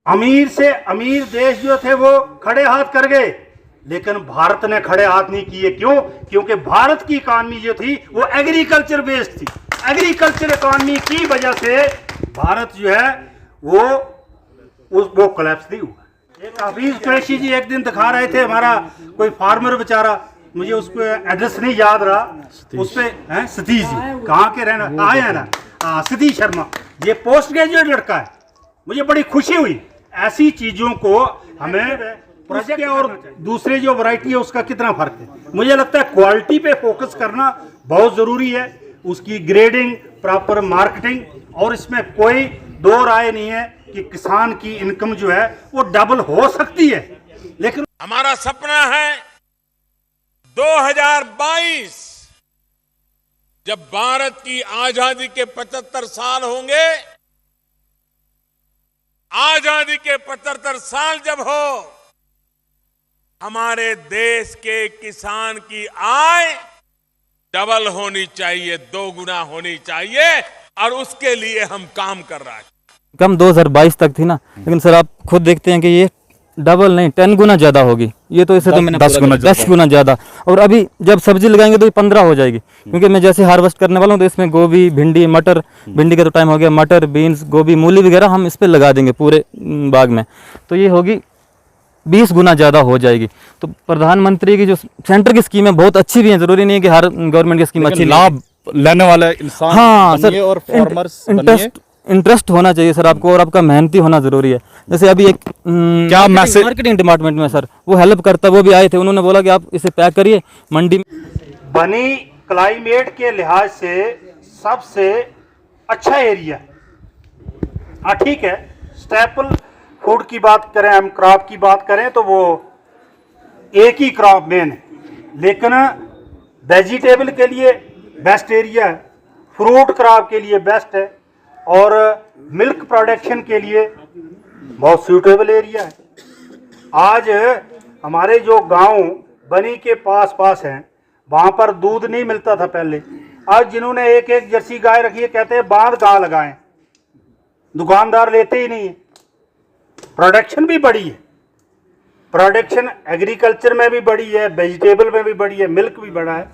अमीर से अमीर देश जो थे वो खड़े हाथ कर गए, लेकिन भारत ने खड़े हाथ नहीं किए। क्यों? क्योंकि भारत की इकॉनमी जो थी वो एग्रीकल्चर बेस्ड थी। एग्रीकल्चर इकॉनमी की वजह से भारत जो है वो कोलैप्स नहीं हुआ। एक हफीज कुरैशी जी एक दिन दिखा रहे थे, हमारा कोई फार्मर बेचारा, मुझे उसको एड्रेस नहीं याद रहा, उस पे सतीश जी कहाँ के रहना आए हैं ना, सतीश शर्मा, ये पोस्ट ग्रेजुएट लड़का है। मुझे बड़ी खुशी हुई। ऐसी चीजों को हमें प्रोजेक्ट और दूसरे जो वैरायटी है उसका कितना फर्क है। मुझे लगता है क्वालिटी पे फोकस करना बहुत जरूरी है, उसकी ग्रेडिंग, प्रॉपर मार्केटिंग, और इसमें कोई दो राय नहीं है कि किसान की इनकम जो है वो डबल हो सकती है। लेकिन हमारा सपना है 2022 जब भारत की आजादी के 75 साल होंगे, आजादी के 75 साल जब हो, हमारे देश के किसान की आय डबल होनी चाहिए, 2 गुना होनी चाहिए, और उसके लिए हम काम कर रहे हैं। कम 2022 तक थी ना, लेकिन सर आप खुद देखते हैं कि ये डबल नहीं 10 गुना ज्यादा होगी। ये तो इसे तो मैंने 10 गुना ज्यादा, और अभी जब सब्जी लगाएंगे तो ये 15 हो जाएगी। क्योंकि मैं जैसे हार्वेस्ट करने वाला हूँ तो इसमें गोभी, भिंडी, मटर, भिंडी का तो टाइम हो गया, मटर, बीन्स, गोभी, मूली वगैरह हम इस पे लगा देंगे पूरे बाग में, तो ये होगी 20 गुना ज़्यादा हो जाएगी। तो प्रधानमंत्री की जो सेंटर की स्कीम है बहुत अच्छी भी है, जरूरी नहीं है कि हर गवर्नमेंट की स्कीम अच्छी लाभ लेने वाले इंसान हाँ सर, और फार्मर्स इंटरेस्ट होना चाहिए सर आपको, और आपका मेहनती होना जरूरी है। जैसे अभी एक क्या मैसेज मार्केटिंग डिपार्टमेंट में सर वो हेल्प करता है, वो भी आए थे, उन्होंने बोला कि आप इसे पैक करिए मंडी में। बनी क्लाइमेट के लिहाज से सबसे अच्छा एरिया है। ठीक है, स्टेपल फूड की बात करें, हम क्रॉप की बात करें तो वो एक ही क्रॉप मेन है, लेकिन वेजिटेबल के लिए बेस्ट एरिया है, फ्रूट क्रॉप के लिए बेस्ट है, और मिल्क प्रोडक्शन के लिए बहुत सूटेबल एरिया है। आज हमारे जो गांव बनी के पास हैं, वहाँ पर दूध नहीं मिलता था पहले। आज जिन्होंने एक एक जर्सी गाय रखी है कहते हैं बांध गाय लगाएं, दुकानदार लेते ही नहीं है। प्रोडक्शन भी बढ़ी है, प्रोडक्शन एग्रीकल्चर में भी बढ़ी है, वेजिटेबल में भी बढ़ी है, मिल्क भी बढ़ा है,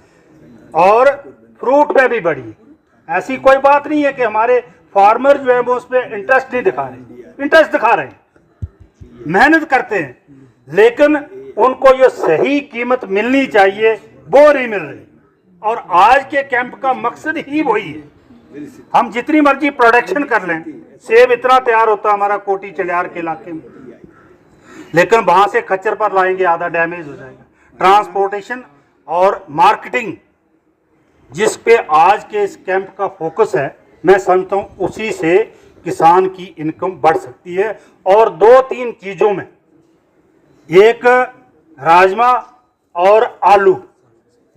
और फ्रूट में भी बढ़ी है। ऐसी कोई बात नहीं है कि हमारे फार्मर जो है वो उस पर इंटरेस्ट नहीं दिखा रहे, इंटरेस्ट दिखा रहे हैं, मेहनत करते हैं, लेकिन उनको जो सही कीमत मिलनी चाहिए वो नहीं मिल रही। और आज के कैंप का मकसद ही वही है। हम जितनी मर्जी प्रोडक्शन कर लें, सेब इतना तैयार होता है हमारा कोटी चलियार के इलाके में, लेकिन वहां से खच्चर पर लाएंगे आधा डैमेज हो जाएगा। ट्रांसपोर्टेशन और मार्केटिंग जिस पे आज के इस कैंप का फोकस है, मैं समझता हूं उसी से किसान की इनकम बढ़ सकती है। और 2-3 चीजों में, एक राजमा और आलू,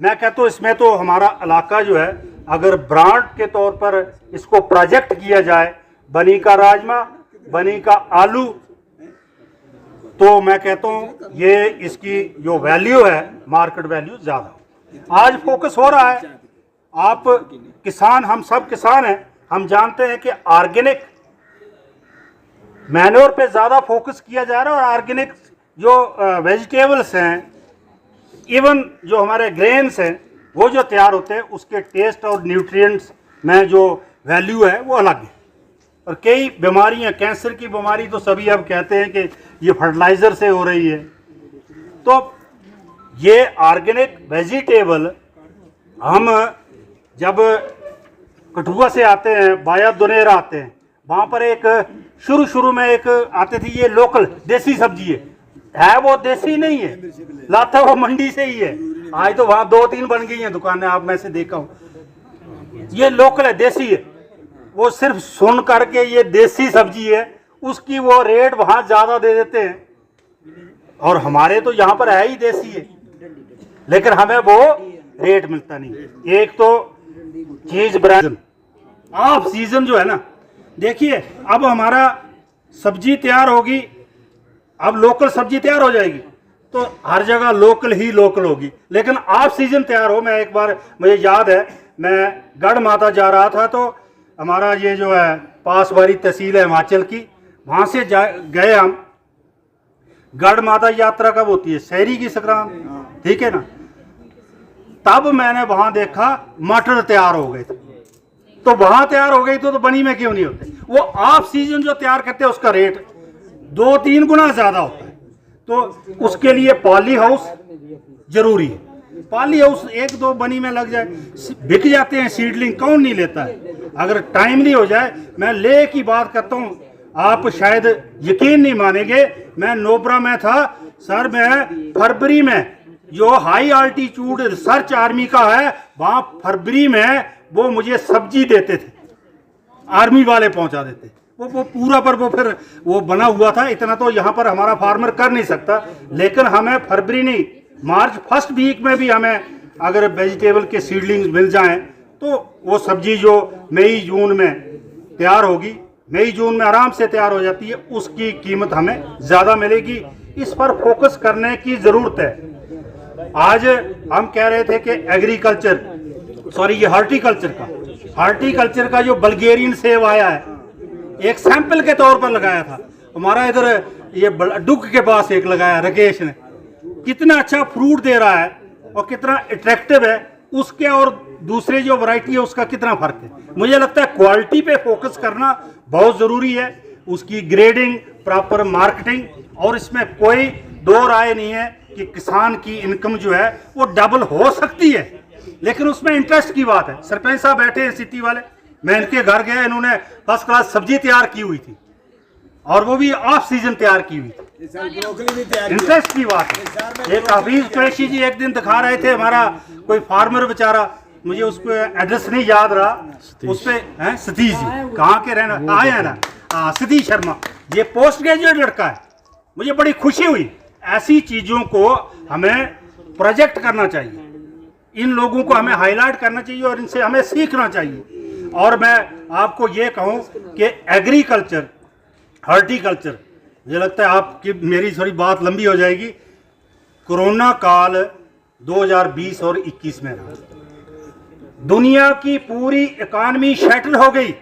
मैं कहता हूं इसमें तो हमारा इलाका जो है अगर ब्रांड के तौर पर इसको प्रोजेक्ट किया जाए, बनी का राजमा, बनी का आलू, तो मैं कहता हूं ये इसकी जो वैल्यू है, मार्केट वैल्यू ज्यादा। आज फोकस हो रहा है, आप किसान, हम सब किसान हैं, हम जानते हैं कि ऑर्गेनिक मैन्योर पे ज़्यादा फोकस किया जा रहा है, और ऑर्गेनिक जो वेजिटेबल्स हैं, इवन जो हमारे ग्रेन्स हैं, वो जो तैयार होते हैं उसके टेस्ट और न्यूट्रिएंट्स में जो वैल्यू है वो अलग है। और कई बीमारियां, कैंसर की बीमारी तो सभी अब कहते हैं कि ये फर्टिलाइज़र से हो रही है। तो ये ऑर्गेनिक वेजिटेबल हम जब कठुआ से आते हैं, वाया दुनेरा आते हैं, वहाँ पर एक शुरू में एक आते थी, ये लोकल देसी सब्जी है वो देसी नहीं है, लाता वो मंडी से ही है। आज तो वहाँ 2-3 बन गई हैं दुकानें, आप में से देखा हूँ। ये लोकल है, देसी है, वो सिर्फ सुन करके ये देसी सब्जी है, उसकी वो रेट वहाँ ज़्यादा दे देते हैं, और हमारे तो यहाँ पर है ही देसी है, लेकिन हमें वो रेट मिलता नहीं। एक तो चीज ब्रांड ऑफ सीजन जो है ना, देखिए अब हमारा सब्जी तैयार होगी, अब लोकल सब्जी तैयार हो जाएगी तो हर जगह लोकल ही लोकल होगी, लेकिन ऑफ सीजन तैयार हो। मैं एक बार, मुझे याद है, मैं गढ़ माता जा रहा था, तो हमारा ये जो है पास वाली तहसील है हिमाचल की, वहाँ से गए हम, गढ़ माता यात्रा कब होती है? शहरी की संक्रांत, ठीक है ना। तब मैंने वहाँ देखा मटर तैयार हो गए थे। तो वहाँ तैयार हो गई तो बनी में क्यों नहीं होते? वो ऑफ सीजन जो तैयार करते हैं उसका रेट 2-3 गुना ज़्यादा होता है। तो उसके लिए पॉली हाउस जरूरी है। पॉली हाउस 1-2 बनी में लग जाए, बिक जाते हैं सीडलिंग, कौन नहीं लेता है? अगर टाइमली हो जाए, मैं ले की बात करता हूँ, आप शायद यकीन नहीं मानेंगे, मैं नोबरा में था सर, मैं फरवरी में जो हाई आल्टीट्यूड रिसर्च आर्मी का है, वहाँ फरवरी में वो मुझे सब्जी देते थे, आर्मी वाले पहुँचा देते। वो पूरा पर वो फिर वो बना हुआ था, इतना तो यहाँ पर हमारा फार्मर कर नहीं सकता। लेकिन हमें फरवरी नहीं, मार्च फर्स्ट वीक में भी हमें अगर वेजिटेबल के सीडलिंग्स मिल जाएं तो वो सब्जी जो मई जून में तैयार होगी, मई जून में आराम से तैयार हो जाती है, उसकी कीमत हमें ज़्यादा मिलेगी। इस पर फोकस करने की ज़रूरत है। आज हम कह रहे थे कि एग्रीकल्चर, सॉरी ये हार्टिकल्चर का जो बल्गेरियन सेब आया है, एक सैंपल के तौर पर लगाया था हमारा इधर, ये डुग के पास एक लगाया राकेश ने, कितना अच्छा फ्रूट दे रहा है और कितना अट्रैक्टिव है, उसके और दूसरे जो वैरायटी है उसका कितना फर्क है। मुझे लगता है क्वालिटी पे फोकस करना बहुत ज़रूरी है, उसकी ग्रेडिंग, प्रॉपर मार्केटिंग, और इसमें कोई दो राय नहीं है कि किसान की इनकम जो है वो डबल हो सकती है, लेकिन उसमें इंटरेस्ट की बात है। सरपंच साहब बैठे हैं सिटी वाले, मैं इनके घर गया, इन्होंने फर्स्ट क्लास सब्जी तैयार की हुई थी और वो भी ऑफ सीजन तैयार की हुई थी। इंटरेस्ट की बात है। एक हफीज कुरैशी जी एक दिन दिखा रहे थे, हमारा कोई फार्मर बेचारा, मुझे उसको एड्रेस नहीं याद रहा, उस पे सतीश जी, कहाँ के रहना आए हैं ना, सतीश शर्मा, ये पोस्ट ग्रेजुएट लड़का है। मुझे बड़ी खुशी हुई। ऐसी चीज़ों को हमें प्रोजेक्ट करना चाहिए, इन लोगों को हमें हाईलाइट करना चाहिए और इनसे हमें सीखना चाहिए। और मैं आपको ये कहूँ कि एग्रीकल्चर, हॉर्टिकल्चर, मुझे लगता है आपकी मेरी थोड़ी बात लंबी हो जाएगी। कोरोना काल 2020 और 21 में रहा, दुनिया की पूरी इकॉनमी शटल हो गई।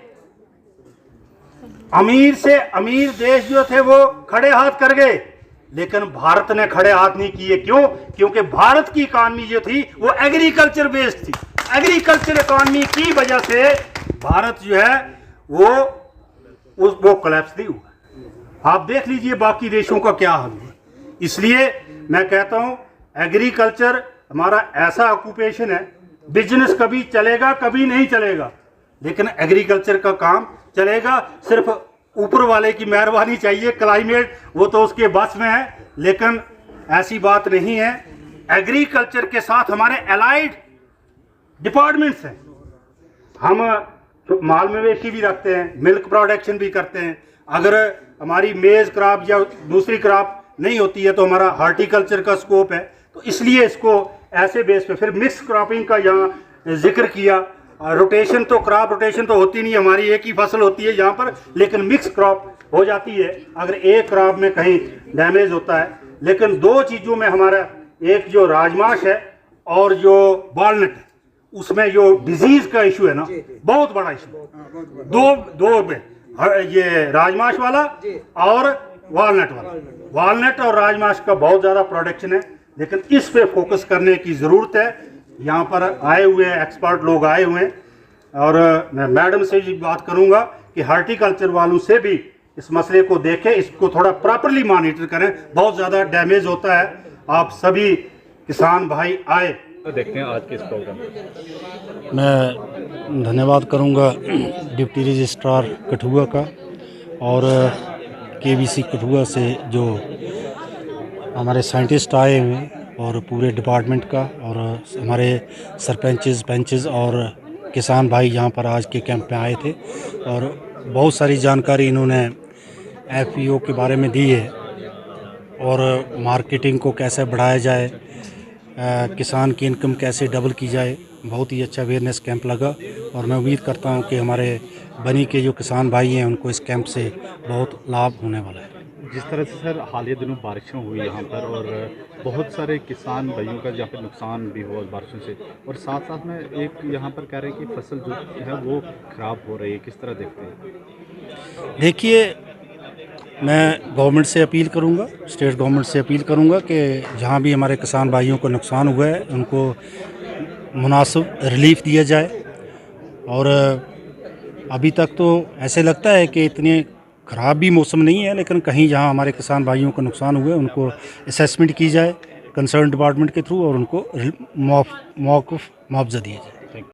अमीर से अमीर देश जो थे वो खड़े हाथ कर गए, लेकिन भारत ने खड़े हाथ नहीं किए। क्यों? क्योंकि भारत की इकॉनमी जो थी वो एग्रीकल्चर बेस्ड थी। एग्रीकल्चर इकॉनमी की वजह से भारत जो है वो कोलैप्स नहीं हुआ। आप देख लीजिए बाकी देशों का क्या हाल है। इसलिए मैं कहता हूं एग्रीकल्चर हमारा ऐसा ऑक्यूपेशन है, बिजनेस कभी चलेगा कभी नहीं चलेगा, लेकिन एग्रीकल्चर का काम चलेगा। सिर्फ ऊपर वाले की मेहरबानी चाहिए, क्लाइमेट वो तो उसके बस में है, लेकिन ऐसी बात नहीं है। एग्रीकल्चर के साथ हमारे एलाइड डिपार्टमेंट्स हैं। हम माल मवेशी भी रखते हैं, मिल्क प्रोडक्शन भी करते हैं। अगर हमारी मेज क्रॉप या दूसरी क्रॉप नहीं होती है तो हमारा हार्टिकल्चर का स्कोप है। तो इसलिए इसको ऐसे बेस पे, फिर मिक्स क्रॉपिंग का यहाँ जिक्र किया। रोटेशन तो क्रॉप रोटेशन तो होती नहीं, हमारी एक ही फसल होती है यहाँ पर, लेकिन मिक्स क्रॉप हो जाती है अगर एक क्रॉप में कहीं डैमेज होता है। लेकिन दो चीज़ों में हमारा, एक जो राजमाश है और जो वॉलनट है, उसमें जो डिजीज का इशू है ना, बहुत बड़ा इशू। दो में ये राजमाश वाला और वॉलनट वाला, वॉलनट और राजमाश का बहुत ज़्यादा प्रोडक्शन है, लेकिन इस पे फोकस करने की ज़रूरत है। यहाँ पर आए हुए एक्सपर्ट लोग आए हुए हैं और मैं मैडम से भी बात करूँगा कि हार्टिकल्चर वालों से भी इस मसले को देखें, इसको थोड़ा प्रॉपरली मॉनिटर करें। बहुत ज़्यादा डैमेज होता है। आप सभी किसान भाई आए तो देखते हैं आज के इस प्रोग्राम में। मैं धन्यवाद करूंगा डिप्टी रजिस्ट्रार कठुआ का और केवीसी कठुआ से जो हमारे साइंटिस्ट आए हुए और पूरे डिपार्टमेंट का, और हमारे सरपंचेस पंचेस और किसान भाई यहाँ पर आज के कैंप में आए थे और बहुत सारी जानकारी इन्होंने एफपीओ के बारे में दी है और मार्केटिंग को कैसे बढ़ाया जाए, किसान की इनकम कैसे डबल की जाए। बहुत ही अच्छा अवेयरनेस कैंप लगा और मैं उम्मीद करता हूं कि हमारे बनी के जो किसान भाई हैं उनको इस कैंप से बहुत लाभ होने वाला है। जिस तरह से सर हालिया दिनों बारिशें हुई यहाँ पर और बहुत सारे किसान भाइयों का यहाँ पर नुकसान भी हुआ बारिशों से, और साथ साथ में एक यहाँ पर कह रहे हैं कि फसल जो है वो ख़राब हो रही है, किस तरह देखते हैं? देखिए, मैं गवर्नमेंट से अपील करूंगा, स्टेट गवर्नमेंट से अपील करूंगा कि जहां भी हमारे किसान भाइयों को नुकसान हुआ है उनको मुनासिब रिलीफ दिया जाए। और अभी तक तो ऐसे लगता है कि इतने ख़राब भी मौसम नहीं है, लेकिन कहीं जहां हमारे किसान भाइयों को नुकसान हुआ है उनको असेसमेंट की जाए कंसर्न डिपार्टमेंट के थ्रू और उनको मुआवजा दिया जाए।